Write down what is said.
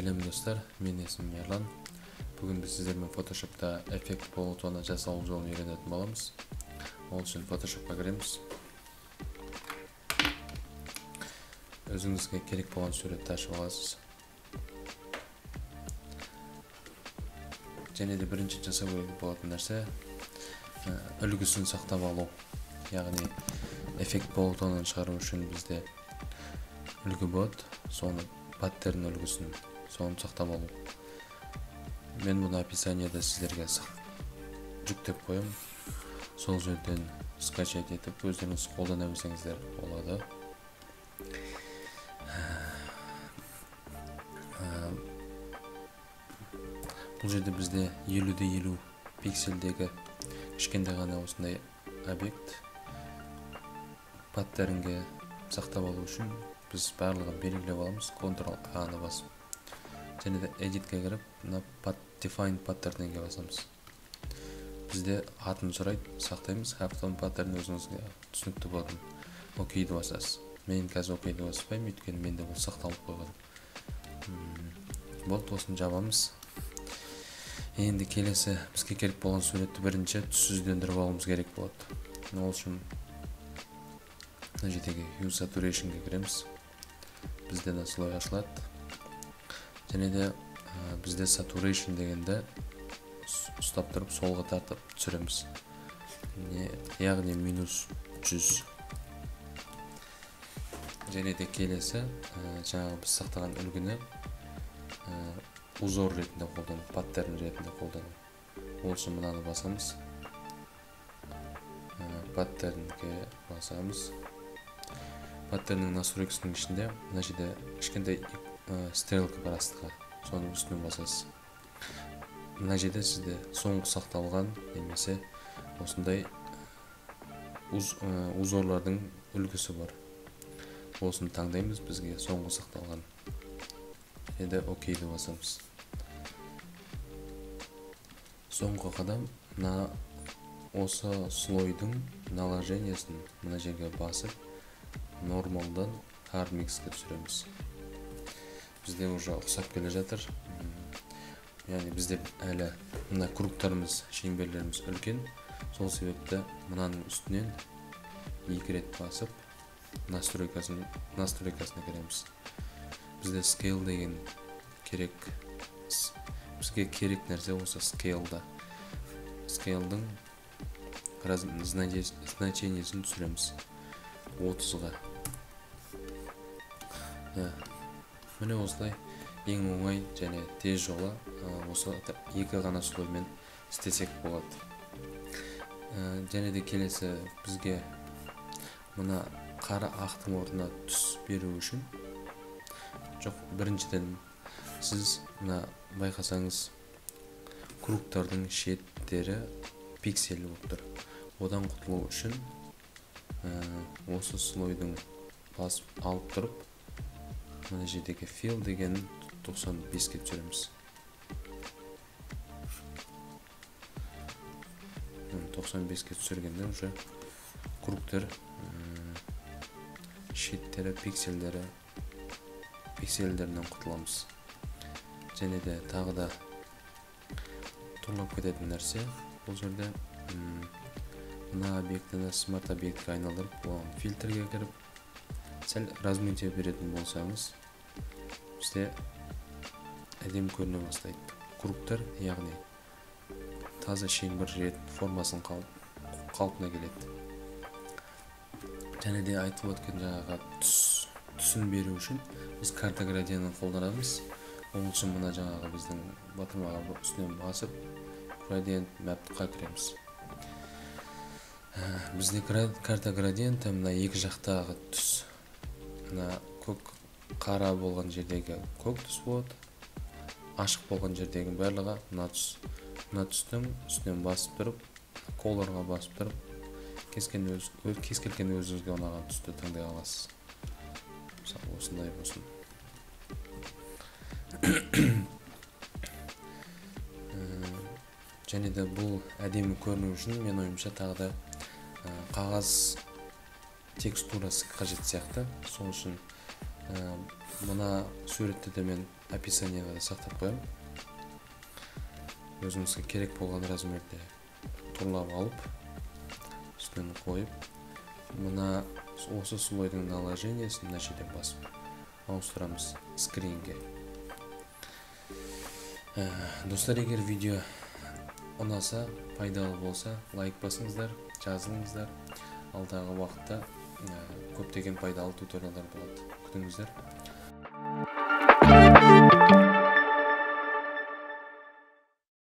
Сәлем достар, мен есімім Ерлан. Бүгін біз сіздермен Photoshop'та эффект полутона жасалу жолын үйренетін боламыз. Ол үшін Photoshop'қа кіреміз. Өзіңізге керек болған суретті ашып аласыз. Және де бірінші жасау керек болатын нәрсе үлгісін сақтап алу. Яғни эффект полутонын шығару үшін бізде үлгі болады, соны паттерн үлгісін соны сақтап алу. Мен бұны описаниеда сіздерге жүктеп қоям. Сол жерден скачать етіп өздеріңіз қолдана білсеңіздер болады. Бұл жерде бізде 50-50 пикселдегі кішкентай ғана осындай объект паттернге сақтап алу үшін біз барлығын белгілеп аламыз, Ctrl-A-ны басып. Және де Edit-ке кіріп, Define Pattern-ге басамыз. Бізде атын сұрайды, сақтаймыз. Harfton Pattern өзіңізге түсінікті болатын. OK-ді басасыз. Мен қазір OK-ді баспаймын, өйткені менде бұл сақталып қойған. Болды, осыны жабамыз. Енді келесі бізге керек болған суретті бірінші түссіздендіріп алуымыз керек болады. Ол үшін мына жердегі Hue Saturation-ге кіреміз. Бізде де слой ашылады. Және де бізде Saturation дегенде ұстап тұрып солға тартып түсіреміз. Яғни -100. Және де келесі жаңағы біз сақтаған үлгіні узор ретінде қолдану, паттерн ретінде қолдану. Ол үшін мынаны басамыз. Паттернге басамыз. Паттерннің настройкасының ішінде мына жерде кішкентай стрелка бар астыға, соның үстіне басасыз. Мына жерде сізде соңғы сақталған немесе осындай узорлардың үлгісі бар. Осыны таңдаймыз, бізге соңғы сақталған. Енді OK-ді басамыз. Соңғы қадам осы слойдың наложениесін мына жерге басып нормалдан hard mix'ке түсіреміз. Бізде уже ұқсап келе жатыр. Яғни бізде әлі мына кругтарымыз, шеңберлеріміз үлкен. Сол себепті мынаның үстінен 2 рет басып настройкасына кіреміз. Бізде scale деген керек. Бізге керек нәрсе осы scale'да. Scale'дың значениесін түсіреміз 30-ға. Міне осылай ең оңай және тез жолы осы 2 ғана слоймен істесек болады. Және де келесі бізге мына қара ақтың орнына түс беру үшін біріншіден сіз мына байқасаңыз кругтардың шеттері пиксель болып тұр. Одан құтылу үшін осы слойдың басып алып тұрып мына жердегі fill деген 95-ке түсіреміз. 95-ке түсіргенде уже кругтер шеттері, пиксельдерінен құтыламыз. Және де тағы да тұрлап кететін нәрсе бұл жерде мына объектіні смарт объектке айналдырып, оған фильтрге кіріп, сәл размытие беретін болсаңыз, бізде әдемі көріне бастайды. Кругтар, яғни таза шеңбір формасын қалпына келеді. Және де айтып өткен жаңағы түсін беру үшін біз карта градиентін қолданамыз. Ол үшін мына жаңағы біздің батырмаға үстінен басып, градиент мәпқа кіреміз. Бізде карта градиенті мына екі жақтағы түс. Мына көк қара болған жердегі көк түс болады. Ашық болған жердегі барлығы мына түс. Мына түстің үстінен басып тұрып, колорға басып тұрып, кез келген өзіңізге ұнаған түсті таңдай аласыз. Мысалы, осындай болсын. Және де бұл әдемі көріну үшін мен ойымша тағы да қағаз текстурасы қажет сияқты. Сол үшін мына суретті де мен описанияга да сактап коем. Өзүңүзгө керек болгон размерде турлап алып, үстүнө коюп, мына осы слойдун наложениясын мына жерден басып ауыстырамыз скринге. Достар, эгер видео унаса, пайдалуу болса, лайк басыңыздар, жазылыңыздар. Алдағы убакытта көптөгөн пайдалуу туториалдар болот. Күтүңүздөр.